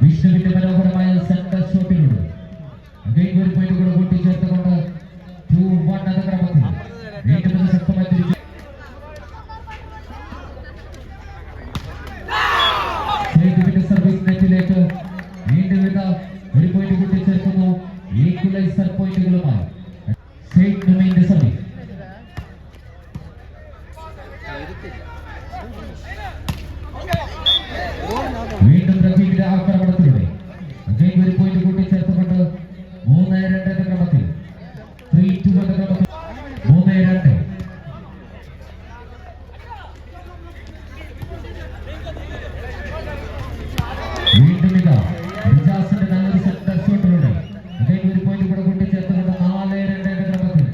വിഷ്ണുവിന്റെ മനോഹരമായ സെന്റർ ഷോട്ടിലൂടെ ഒരു പോയിന്റ് കൂടെ കൂട്ടിച്ചേർത്തുകൊണ്ട് 2-1 എന്ന ക്രമത്തിൽ വീണ്ടും ശക്തമായി തിരിച്ചു സർവീസ് നെറ്റിലേക്ക് വീണ്ടും ഒരു പോയിന്റ് കൂട്ടിച്ചേർക്കുന്നു. ഈക്വലൈസർ പോയിന്റുകളുമായി സർവീസ് വീണ്ടും റഫീഖിന്റെ ആക്രമണത്തിലൂടെ ഒരു പോയിന്റ് കൂട്ടിച്ചേർത്തുകൊണ്ട് 3-2 എന്ന ക്രമത്തിൽ 3-2 എന്ന ക്രമത്തിൽ 3-2. വീണ്ടും റിജാസിന്റെ നല്ലൊരു സെന്റർ ഷോട്ടിലൂടെ ഒരു പോയിന്റ് കൂടെ കൂട്ടിച്ചേർത്തുകൊണ്ട് 4-2 എന്ന ക്രമത്തിൽ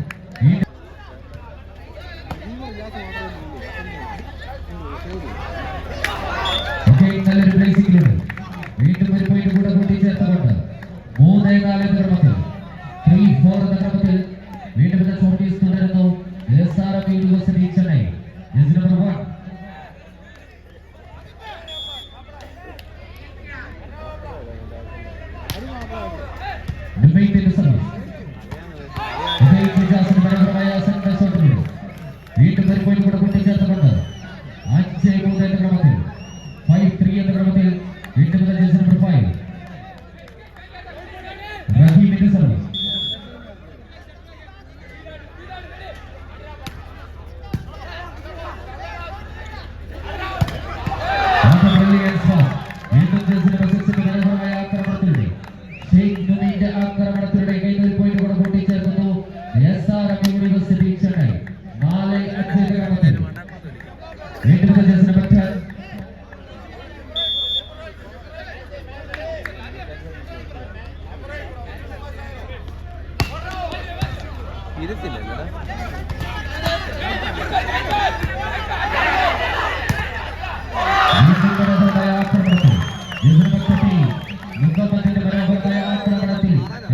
നല്ലൊരു ബ്രേസിംഗിലൂടെ വീണ്ടും ഒരു പോയിന്റ് കൂടെ കൂട്ടിച്ചേർത്തുകൊണ്ട് 3-4 എന്ന ക്രമത്തിൽ 3-4 എന്ന ക്രമത്തിൽ വീണ്ടും ഷോട്ടീസ് തുടരുന്നു. SRM university Chennai jersey number 1. Service centre ഷോട്ടിലൂടെ വീണ്ടും ഒരു പോയിന്റ് കൂടെ കൂട്ടിച്ചേർത്തുകൊണ്ട് 5-3 എന്ന ക്രമത്തിൽ 5-3 എന്ന ക്രമത്തിൽ വീണ്ടും ജേഴ്സി നമ്പർ 5 റഹീമിന്റെ സർവീസ്. വീണ്ടും ജേഴ്സി നമ്പർ 6 മനോഹരമായ ആക്രമണത്തിലൂടെ ഷെയ്ഖ് നുമീന്റെ ആക്രമണത്തിലൂടെ ഒരു പോയിന്റ് കൂടെ കൂട്ടിച്ചേർക്കുന്നു. SRM യൂണിവേഴ്സിറ്റി ചെന്നൈ 4-5 എന്ന ക്രമത്തിൽ വീണ്ടും ജേഴ്സി നമ്പർ 10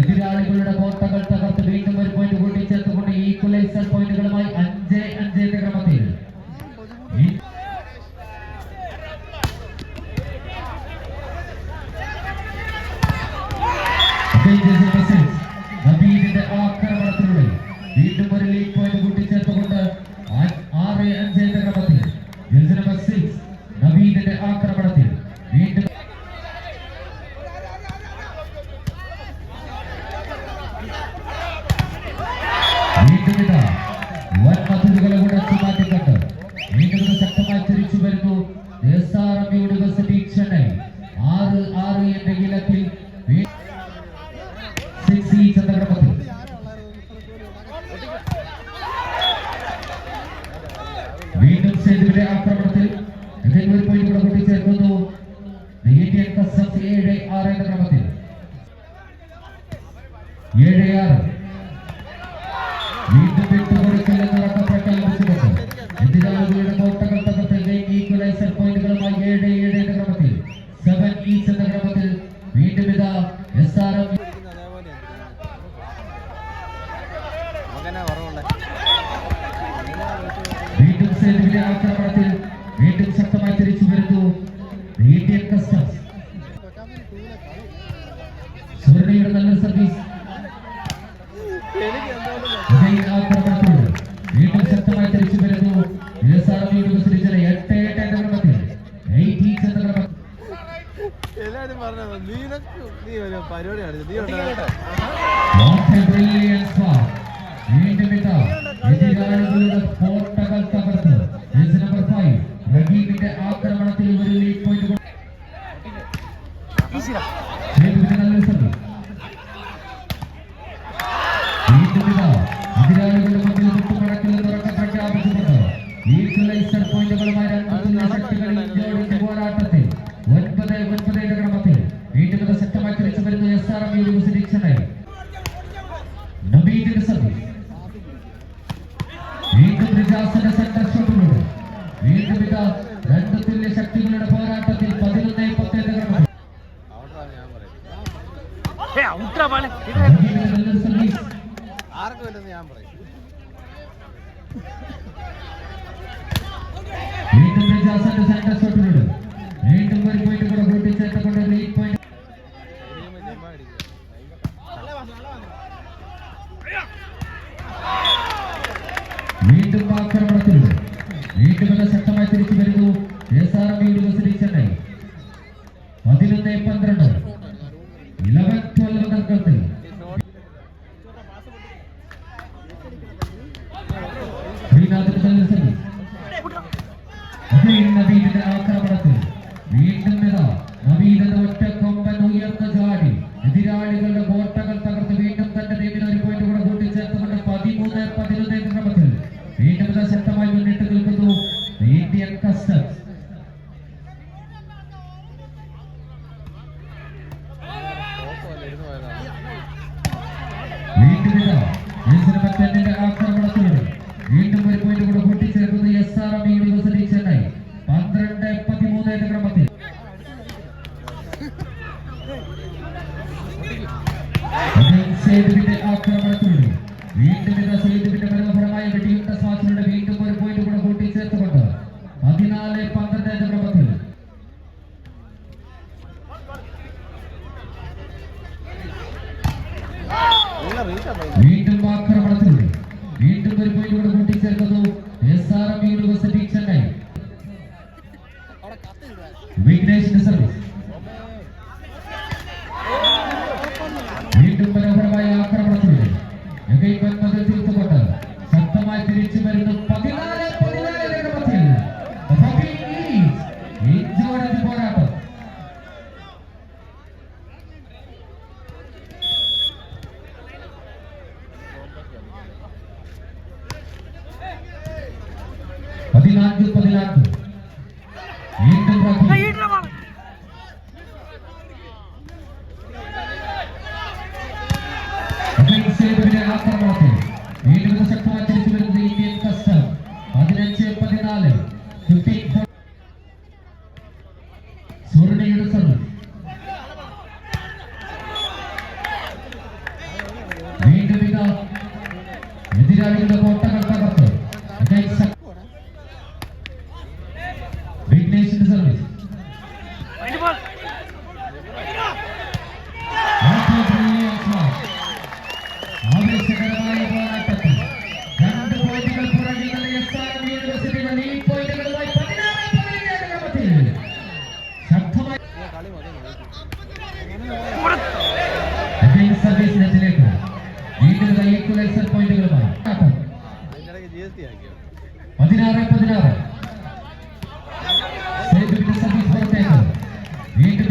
എതിരാളികളുടെ കോട്ടകൾ തകർത്ത് വീണ്ടും ഒരു പോയിന്റ് കൂട്ടിച്ചേർത്തുകൊണ്ട് ഈക്വലൈസർ പോയിന്റുകളുമായി 5-5 എന്ന ക്രമത്തിൽ നബീദിന്റെ ആക്രമണത്തിലൂടെ വീണ്ടും ഒരു ലീഗ് പോയിന്റ് കൂട്ടിച്ചേർത്തുകൊണ്ട് 6-5 എന്ന ക്രമത്തിൽ ജേഴ്സി നമ്പർ 6 നബീദിന്റെ ആക്രമണത്തിൽ വീണ്ടും വൻ മതിലുകളെ ഉടച്ചു മാറ്റിക്കൊണ്ട് വീണ്ടും ശക്തമായി തിരിച്ചു വരുന്നു. SRM യൂണിവേഴ്സിറ്റി ചെന്നൈ 6-6 എന്ന ഇലത്തിൽ 6 each എന്ന ക്രമത്തിൽ വീണ്ടും സേതുവിന്റെ ആക്രമണത്തിൽ ഒരു പോയിന്റ് കൂടെ കൂട്ടിച്ചേർക്കുന്നു. ഇന്ത്യൻ കസ്റ്റംസ് 7-6 എന്ന ക്രമത്തിൽ 7-6. വീണ്ടും വിട്ടുകൊടുക്കില്ലെന്ന് പ്രഖ്യാപിച്ചുകൊണ്ട് എതിരാളികളുടെ കോട്ടകൾ തകർത്ത് ഈക്വലൈസർ പോയിന്റുകളുമായി 7-7 എന്ന ക്രമത്തിൽ 7 each എന്ന ക്രമത്തിൽ വീണ്ടും SRM വീണ്ടും സേതുവിന്റെ ആക്രമണത്തിൽ വീണ്ടും ശക്തമായി തിരിച്ചു വരുന്നു. ഇന്ത്യൻ കസ്റ്റംസ് സുവർണയുടെ നല്ല സർവീസ് ആക്രമണത്തോട് വീണ്ടും ശക്തമായി തിരിച്ചു വരുന്നു. SRM യൂണിവേഴ്സിറ്റി ചെന്നൈ 8-8 എന്ന ക്രമത്തിൽ 8 each എന്ന ക്രമത്തിൽ വീണ്ടും എതിരാളികളുടെ കോട്ടകൾ തകർത്ത് ജേഴ്സി നമ്പർ 5 റഹീമിന്റെ ആക്രമണത്തിൽ ഒരു ലീഗ് പോയിന്റ് നല്ലൊരു സർവീസ് വീണ്ടും എതിരാളികളുടെ മുന്നിൽ വിട്ടുമടക്കില്ലെന്ന് ഉറക്കം പ്രഖ്യാപിച്ചുകൊണ്ട് ഈക്വലൈസർ പോയിന്റുകളുമായി രണ്ടുള്ള ശക്തികൾ ഇന്ത്യയുടെ പോരാട്ടത്തിൽ 9-9 എന്ന ക്രമത്തിൽ വീണ്ടും ശക്തമായി തിരിച്ചു വരുന്നു. SRM യൂണിവേഴ്സിറ്റി ചെന്നൈ നബീദിന്റെ സർവീസ് വീണ്ടും റിജാസിന്റെ സെന്റർ ഷോട്ടിലൂടെ വീണ്ടും രണ്ട് തുല്യ ശക്തികളുടെ പോരാട്ടത്തിൽ 11-10 എന്ന ക്രമത്തിൽ വീണ്ടും പ്രജാസന്റെ സെന്റർ ഷോട്ടിലൂടെ വീണ്ടും ഒരു പോയിന്റ് കൂടെ കൂട്ടിച്ചേർത്തുകൊണ്ട് ലീഡ് പോയിന്റ്. വീണ്ടും ആക്രമണത്തിലൂടെ വീണ്ടും ശക്തമായി തിരിച്ചു വരുന്നു SRM യൂണിവേഴ്സിറ്റി ചെന്നൈ. 11-12 11-12 തർക്കത്തിൽ നവീന്റെ ആക്രമണത്തിൽ വീണ്ടും നവീന്റെ ഒറ്റ കൊമ്പൻ ഉയർന്ന ചാടി എതിരാളികളുടെ കോട്ടകൾ തകർത്ത് വീണ്ടും തന്റെ ടീമിന് ഒരു പോയിന്റ് കൂടെ കൂട്ടിച്ചേർത്തുകൊണ്ട് 13-11 ക്രമത്തിൽ വീണ്ടും ശക്തമായി മുന്നിട്ട് നിൽക്കുന്നു ഇന്ത്യൻ കസ്റ്റംസ്. വീണ്ടും ആക്രമണത്തിലൂടെ വീണ്ടും ഒരു പോയിന്റ് കൂടെ കൂട്ടിച്ചേർക്കുന്നത് SRM യൂണിവേഴ്സിറ്റി ചെന്നൈ 12-13 ക്രമത്തിൽ. സേതുവിന്റെ ആക്രമണത്തിലൂടെ വീണ്ടും സേതുവിന്റെ മനോഹരമായ വെടിയുണ്ട സ്വാസിലൂടെ വീണ്ടും ഒരു പോയിന്റ് കൂടെ കൂട്ടിച്ചേർത്തുകൊണ്ട് 14-12 ക്രമത്തിൽ. വീണ്ടും ആക്രമണത്തിലൂടെ വീണ്ടും ഒരു പോയിന്റ് കൂടെ കൂട്ടിച്ചേർക്കുന്നു SRM യൂണിവേഴ്സിറ്റി ചെന്നൈ. വിഘ്നേഷിന്റെ സർവീസ് വീണ്ടും മനോഹരമായ ആക്രമണത്തിലൂടെ തീർത്തുകൊണ്ട് ശക്തമായി തിരിച്ചു വരുന്നു 14-14 ക്രമത്തിൽ. പോരാട്ടം വീണ്ടും ആക്രമണത്തിൽ വീണ്ടും ശക്തമായി തിരിച്ചു വരുന്നത് ഇന്ത്യൻ കസ്റ്റം 15-14 സുവർണയുടെ സർവീസ് വീണ്ടും എതിരാളികളുടെ കോട്ടകൾ തകർത്ത് വിഘ്നേഷിന്റെ സർവീസ് ആവേശകരമായ പോരാട്ടത്തിൽ 2 പോയിന്റുകൾ പുറകിൽ SRM യൂണിവേഴ്സിറ്റിയുടെ ലീഡ് പോയിന്റുകളുമായി 16-17 ക്രമത്തിൽ ശക്തമായി സർവീസ് നെറ്റിലേക്ക് വീണ്ടും ഈക്വലൈസർ പോയിന്റുകളുമായി 16-16 സേതുവിന്റെ സർവീസ് പുറത്തേക്ക് വീണ്ടും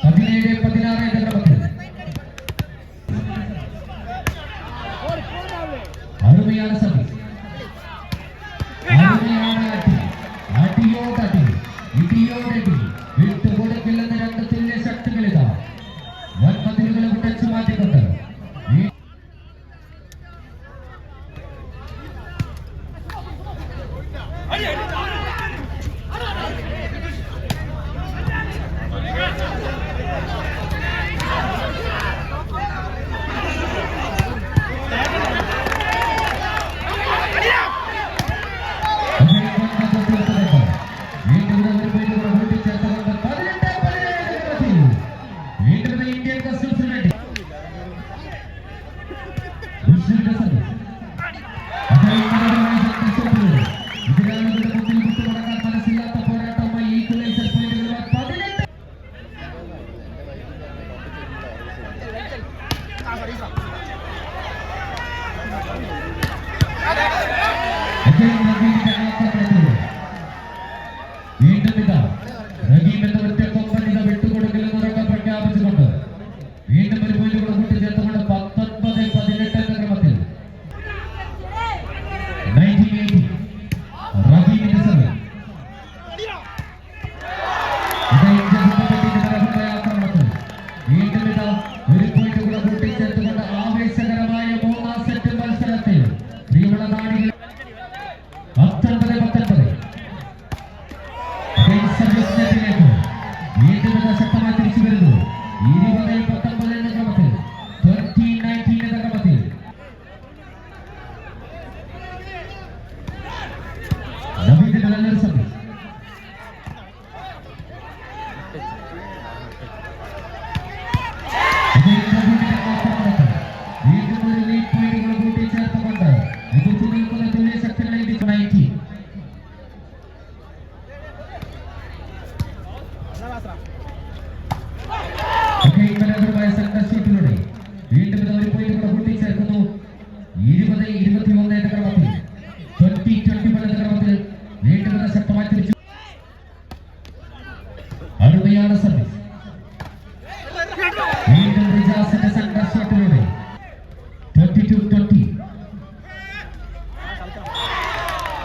17-16 ക്രമത്തിൽ അരുമയാണ് സർവീസ് അരുമയാണ് അടിയോടടി ഇടിയോടടി വിട്ടുകൊടുക്കില്ലെന്ന് 2 തുല്യ ശക്തികളിതാ വൻമതിലുകളെ ഉടച്ചു മാറ്റിക്കൊണ്ട്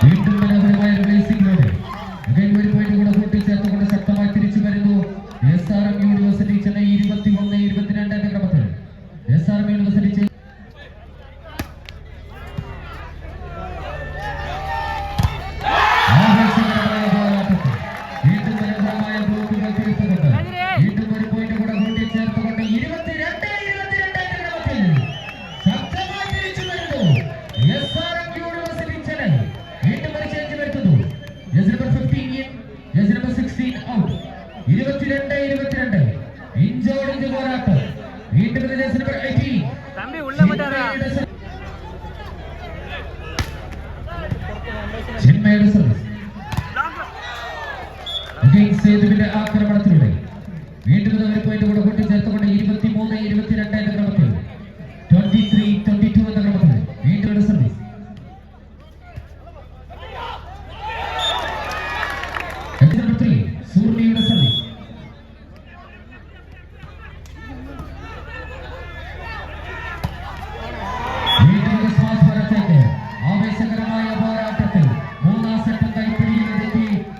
വീണ്ടും മനോഹരമായ റേസിംഗിലൂടെ ഒരു പോയിന്റ് കൂടെ കൂട്ടിച്ചേർത്തുകൊണ്ട് ശക്തമായി തിരിച്ചു വരുന്നു SRM യൂണിവേഴ്സിറ്റി ചെന്നൈ 21-22 എന്ന ക്രമത്തിൽ. SRM യൂണിവേഴ്സിറ്റി വീണ്ടും മനോഹരമായ ബ്ലോക്കുകൾ തീർത്തുകൊണ്ട് വീണ്ടും ഒരു പോയിന്റ് കൂടെ കൂട്ടിച്ചേർത്തുകൊണ്ട് 22-22 എന്ന ക്രമത്തിൽ ശക്തമായി തിരിച്ചു വരുന്നു SRM യൂണിവേഴ്സിറ്റി ചെന്നൈ. വീണ്ടും ഒരു ചേഞ്ച് വരുത്തുന്നു. Jersey number 15 in, jersey number 16 out. 22-22 ഇഞ്ചോടിഞ്ച് പോരാട്ടം. വീണ്ടും ജേഴ്സി നമ്പർ 18 ചിന്മയുടെ ശ്രദ്ധ.